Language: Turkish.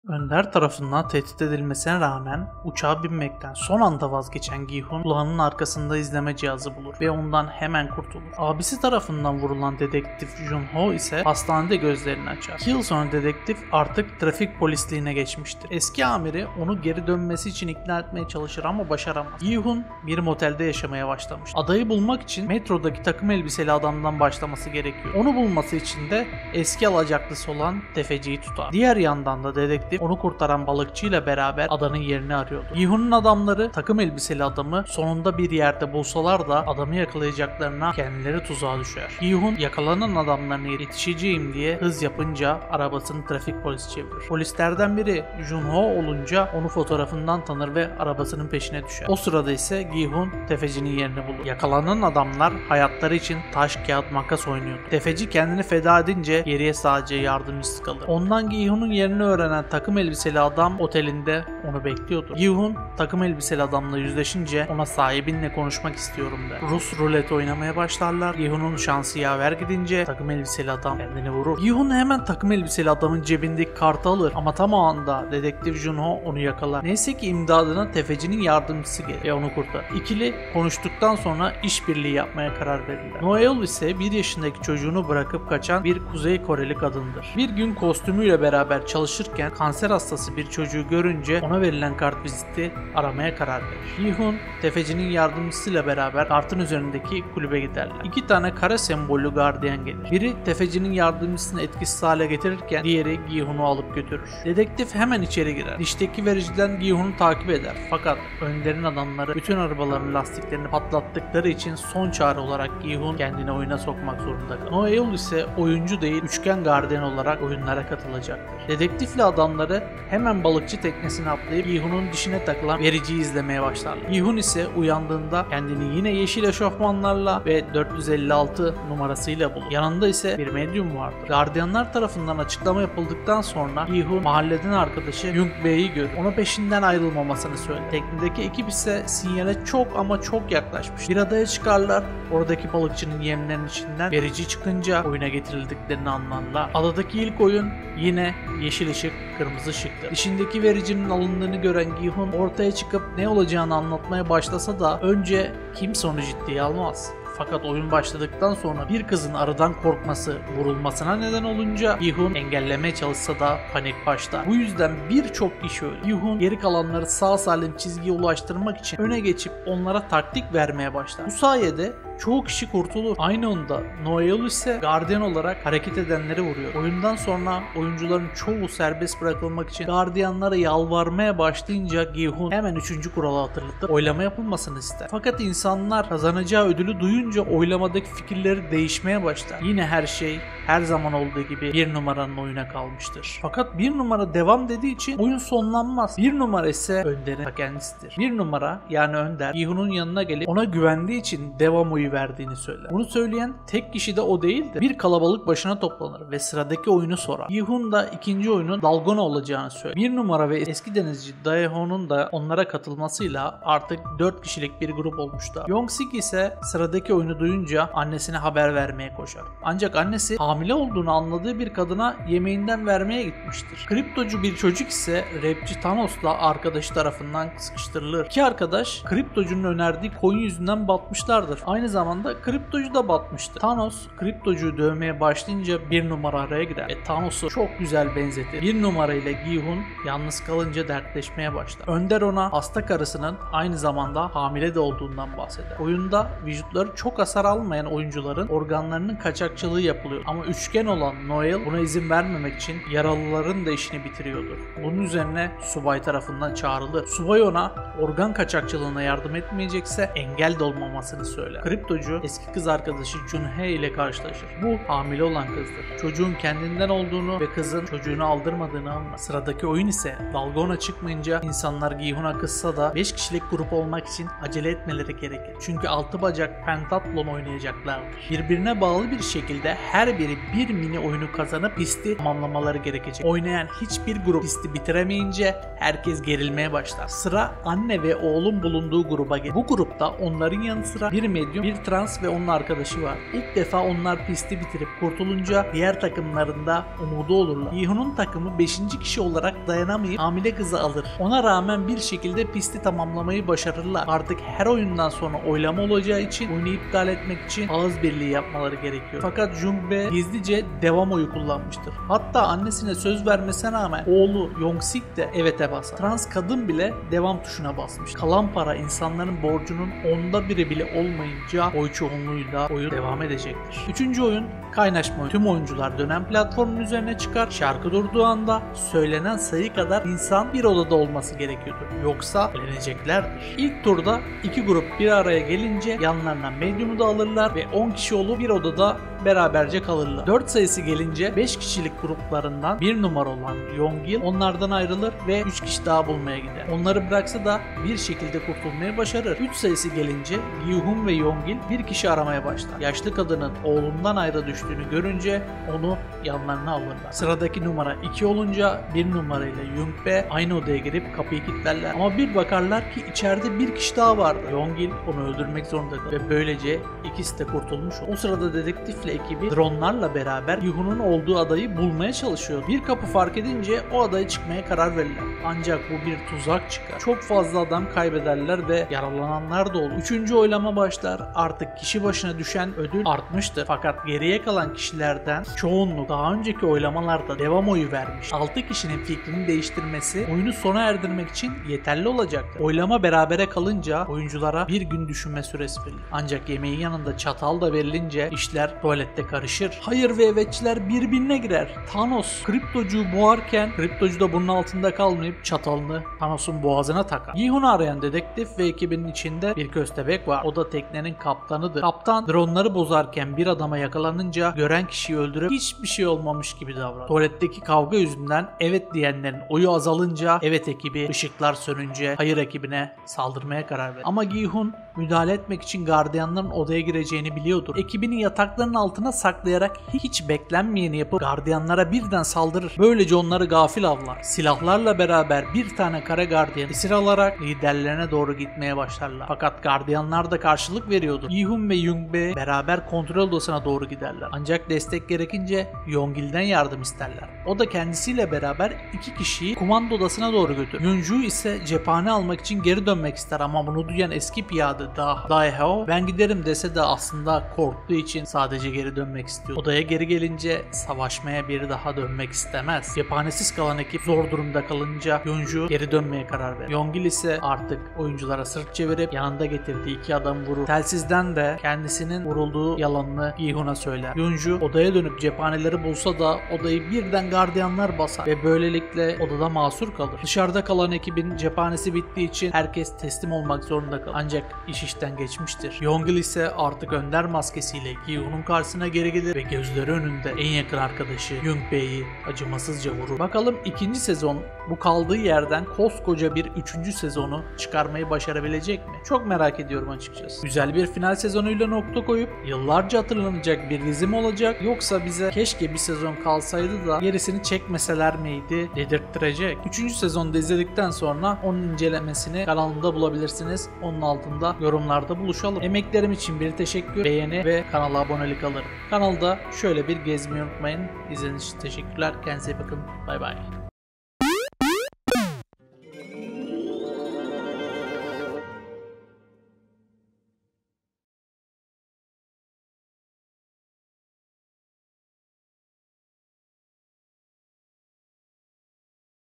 Önder tarafından tehdit edilmesine rağmen uçağa binmekten son anda vazgeçen Gi-hun kulağının arkasında izleme cihazı bulur ve ondan hemen kurtulur. Abisi tarafından vurulan dedektif Jun-ho ise hastanede gözlerini açar. 2 yıl sonra dedektif artık trafik polisliğine geçmiştir. Eski amiri onu geri dönmesi için ikna etmeye çalışır ama başaramaz. Gi-hun bir motelde yaşamaya başlamış. Adayı bulmak için metrodaki takım elbiseli adamdan başlaması gerekiyor. Onu bulması için de eski alacaklısı olan tefeciyi tutar. Diğer yandan da dedektif onu kurtaran balıkçıyla beraber adanın yerini arıyordu. Gi-hun'un adamları takım elbiseli adamı sonunda bir yerde bulsalar da adamı yakalayacaklarına kendileri tuzağa düşer. Gi-hun yakalanan adamlarına yetişeceğim diye hız yapınca arabasını trafik polisi çevirir. Polislerden biri Jun-ho olunca onu fotoğrafından tanır ve arabasının peşine düşer. O sırada ise Gi-hun tefecinin yerini bulur. Yakalanan adamlar hayatları için taş, kağıt, makas oynuyor. Tefeci kendini feda edince geriye sadece yardımcısı kalır. Ondan Gi-hun'un yerini öğrenen takım elbiseli adam otelinde onu bekliyordu. Gi-hun takım elbiseli adamla yüzleşince ona sahibinle konuşmak istiyorum der. Rus rulet oynamaya başlarlar. Gi-hun'un şansı yaver gidince takım elbiseli adam kendini vurur. Gi-hun hemen takım elbiseli adamın cebindeki kartı alır ama tam o anda dedektif Jun-ho onu yakalar. Neyse ki imdadına tefecinin yardımcısı gelir ve onu kurtarır. İkili konuştuktan sonra işbirliği yapmaya karar verirler. Noel ise 1 yaşındaki çocuğunu bırakıp kaçan bir Kuzey Koreli kadındır. Bir gün kostümüyle beraber çalışırken kanser hastası bir çocuğu görünce ona verilen kartviziti aramaya karar verir. Gi-hun tefecinin yardımcısıyla beraber kartın üzerindeki kulübe giderler. 2 tane kare sembollü gardiyan gelir. Biri tefecinin yardımcısını etkisiz hale getirirken diğeri Gi-hun'u alıp götürür. Dedektif hemen içeri girer. Dişteki vericiden Gi-hun'u takip eder. Fakat Önder'in adamları bütün arabaların lastiklerini patlattıkları için son çare olarak Gi-hun kendini oyuna sokmak zorunda kalır. Noel ise oyuncu değil üçgen gardiyan olarak oyunlara katılacaktır. Dedektifle adamları hemen balıkçı teknesine atlayıp Gi-hun'un dişine takılan vericiyi izlemeye başlarlar. Gi-hun ise uyandığında kendini yine yeşil eşofmanlarla ve 456 numarasıyla bulur. Yanında ise bir medyum vardır. Gardiyanlar tarafından açıklama yapıldıktan sonra Gi-hun mahalleden arkadaşı Jung Bae'yi görür. Ona peşinden ayrılmamasını söyler. Teknedeki ekip ise sinyale çok ama çok yaklaşmış. Bir adaya çıkarlar. Oradaki balıkçının yemlerinin içinden verici çıkınca oyuna getirildiklerini anlarlar. Adadaki ilk oyun yine yeşil ışık, kırmızı ışıktır. İçindeki vericinin alındığını gören Gi-hun ortaya çıkıp ne olacağını anlatmaya başlasa da önce kimse onu ciddiye almaz. Fakat oyun başladıktan sonra bir kızın arıdan korkması, vurulmasına neden olunca Gi-hun engellemeye çalışsa da panik başlar. Bu yüzden birçok kişi ölür. Gi-hun geri kalanları sağ salim çizgiye ulaştırmak için öne geçip onlara taktik vermeye başlar. Bu sayede çoğu kişi kurtulur. Aynı anda Noel ise gardiyan olarak hareket edenleri vuruyor. Oyundan sonra oyuncuların çoğu serbest bırakılmak için gardiyanlara yalvarmaya başlayınca Gi-hun hemen 3. kuralı hatırlatıp oylama yapılmasını ister. Fakat insanlar kazanacağı ödülü duyunca oylamadaki fikirleri değişmeye başlar. Yine her şey her zaman olduğu gibi 1 numaranın oyuna kalmıştır. Fakat 1 numara devam dediği için oyun sonlanmaz. 1 numara ise Önder'in ta kendisidir. 1 numara yani Önder Gi-hun'un yanına gelip ona güvendiği için devam oyu verdiğini söyler. Bunu söyleyen tek kişi de o değil de bir kalabalık başına toplanır ve sıradaki oyunu sorar. Gi-hun da ikinci oyunun Dalgona olacağını söyler. 1 numara ve eski denizci Dae-ho'nun da onlara katılmasıyla artık 4 kişilik bir grup olmuşlar. Yong-sik ise sıradaki oyunu duyunca annesine haber vermeye koşar. Ancak annesi hamile olduğunu anladığı bir kadına yemeğinden vermeye gitmiştir. Kriptocu bir çocuk ise rapçi Thanos'la arkadaşı tarafından sıkıştırılır. İki arkadaş kriptocunun önerdiği coin yüzünden batmışlardır. Aynı zamanda kriptocu da batmıştır. Thanos kriptocuyu dövmeye başlayınca 1 numara araya girer ve Thanos'u çok güzel benzetir. 1 numara ile Gi-hun yalnız kalınca dertleşmeye başlar. Önder ona hasta karısının aynı zamanda hamile de olduğundan bahseder. Oyunda vücutları çok hasar almayan oyuncuların organlarının kaçakçılığı yapılıyor. Ama üçgen olan Noel buna izin vermemek için yaralıların da işini bitiriyordur. Bunun üzerine subay tarafından çağrılır. Subay ona organ kaçakçılığına yardım etmeyecekse engel de olmamasını söyler. Kriptocu eski kız arkadaşı Jun-hee ile karşılaşır. Bu hamile olan kızdır. Çocuğun kendinden olduğunu ve kızın çocuğunu aldırmadığını anlar. Sıradaki oyun ise Dalgona çıkmayınca insanlar Gi-hun'a kızsa da 5 kişilik grup olmak için acele etmeleri gerekir. Çünkü 6 bacak pentatlon oynayacaklardır. Birbirine bağlı bir şekilde her biri diye bir mini oyunu kazanıp pisti tamamlamaları gerekecek. Oynayan hiçbir grup pisti bitiremeyince herkes gerilmeye başlar. Sıra anne ve oğlun bulunduğu gruba gelir. Bu grupta onların yanı sıra bir medyum, bir trans ve onun arkadaşı var. İlk defa onlar pisti bitirip kurtulunca diğer takımlarında umudu olurlar. Gi-hun'un takımı 5. kişi olarak dayanamayıp hamile kızı alır. Ona rağmen bir şekilde pisti tamamlamayı başarırlar. Artık her oyundan sonra oylama olacağı için oyunu iptal etmek için ağız birliği yapmaları gerekiyor. Fakat Jung-bae gizlice devam oyu kullanmıştır. Hatta annesine söz vermesine rağmen oğlu Yong-sik de evet'e basar. Trans kadın bile devam tuşuna basmış. Kalan para insanların borcunun 1/10 bile olmayınca oy çoğunluğuyla oyun devam edecektir. 3. oyun kaynaşma oyunu. Tüm oyuncular dönen platformun üzerine çıkar. Şarkı durduğu anda söylenen sayı kadar insan bir odada olması gerekiyordur. Yoksa eleneceklerdir. İlk turda iki grup bir araya gelince yanlarına medyumu da alırlar ve 10 kişi olup bir odada beraberce kalırlar. 4 sayısı gelince 5 kişilik gruplarından bir numara olan Yongil onlardan ayrılır ve 3 kişi daha bulmaya gider. Onları bıraksa da bir şekilde kurtulmayı başarır. 3 sayısı gelince Gi-hun ve Yongil bir kişi aramaya başlar. Yaşlı kadının oğlundan ayrı düştüğünü görünce onu yanlarına alırlar. Sıradaki numara 2 olunca bir numarayla Jung-bae aynı odaya girip kapıyı kilitlerler. Ama bir bakarlar ki içeride bir kişi daha vardı. Yongil onu öldürmek zorunda kalır ve böylece ikisi de kurtulmuş olur. O sırada dedektifle ekibi dronlarla beraber Gi-hun'un olduğu adayı bulmaya çalışıyor. Bir kapı fark edince o adaya çıkmaya karar verirler. Ancak bu bir tuzak çıkar. Çok fazla adam kaybederler ve yaralananlar da olur. 3. oylama başlar. Artık kişi başına düşen ödül artmıştır. Fakat geriye kalan kişilerden çoğunluk daha önceki oylamalarda devam oyu vermiş. 6 kişinin fikrini değiştirmesi oyunu sona erdirmek için yeterli olacaktır. Oylama berabere kalınca oyunculara bir gün düşünme süresi verilir. Ancak yemeğin yanında çatal da verilince işler tuvalette karışır. Hayır ve evetçiler birbirine girer. Thanos kriptocuğu boğarken kriptocu da bunun altında kalmayıp çatalını Thanos'un boğazına takar. Gi-hun'u arayan dedektif ve ekibinin içinde bir köstebek var. O da teknenin kaptanıdır. Kaptan dronları bozarken bir adama yakalanınca gören kişiyi öldürüp hiçbir şey olmamış gibi davranır. Tuvaletteki kavga yüzünden evet diyenlerin oyu azalınca evet ekibi ışıklar sönünce hayır ekibine saldırmaya karar verir. Ama Gi-hun müdahale etmek için gardiyanların odaya gireceğini biliyordur. Ekibini yatakların altına saklayarak hiç beklenmeyeni yapıp gardiyanlara birden saldırır. Böylece onları gafil avlar. Silahlarla beraber bir tane kara gardiyan esir alarak liderlerine doğru gitmeye başlarlar. Fakat gardiyanlar da karşılık veriyordu. Gi-hun ve Jung-bae beraber kontrol odasına doğru giderler. Ancak destek gerekince Yongil'den yardım isterler. O da kendisiyle beraber 2 kişiyi kumanda odasına doğru götürür. Yunju ise cephane almak için geri dönmek ister ama bunu duyan eski piyade Dae-ho ben giderim dese de aslında korktuğu için sadece geri dönmek istiyor. Odaya geri gelince savaşmaya bir daha dönmek istemez. Cephanesiz kalan ekip zor durumda kalınca Yunju geri dönmeye karar verir. Yongil ise artık oyunculara sırt çevirip yanında getirdiği 2 adamı vurur. Telsizden de kendisinin vurulduğu yalanını Gi-hun'a söyler. Yunju odaya dönüp cephaneleri bulsa da odayı birden gardiyanlar basar ve böylelikle odada mahsur kalır. Dışarıda kalan ekibin cephanesi bittiği için herkes teslim olmak zorunda kalır. Ancak iş işten geçmiştir. Yongil ise artık önder maskesiyle Gi-hun'un karşısına geri gelir ve gözleri önünde en yakın arkadaşı Jung-bae'yi acımasızca vurur. Bakalım 2. sezon bu kaldığı yerden koskoca bir 3. sezonu çıkarmayı başarabilecek mi? Çok merak ediyorum açıkçası. Güzel bir final sezonuyla nokta koyup yıllarca hatırlanacak bir dizi mi olacak yoksa bize keşke bir sezon kalsaydı da gerisini çekmeseler miydi dedirttirecek. 3. sezonda izledikten sonra onun incelemesini kanalımda bulabilirsiniz. Onun altında yorumlarda buluşalım. Emeklerim için bir teşekkür, beğeni ve kanala abonelik alırım. Kanalda şöyle bir gezmeyi unutmayın. İzlediğiniz için teşekkürler. Kendinize iyi bakın. Bay bay.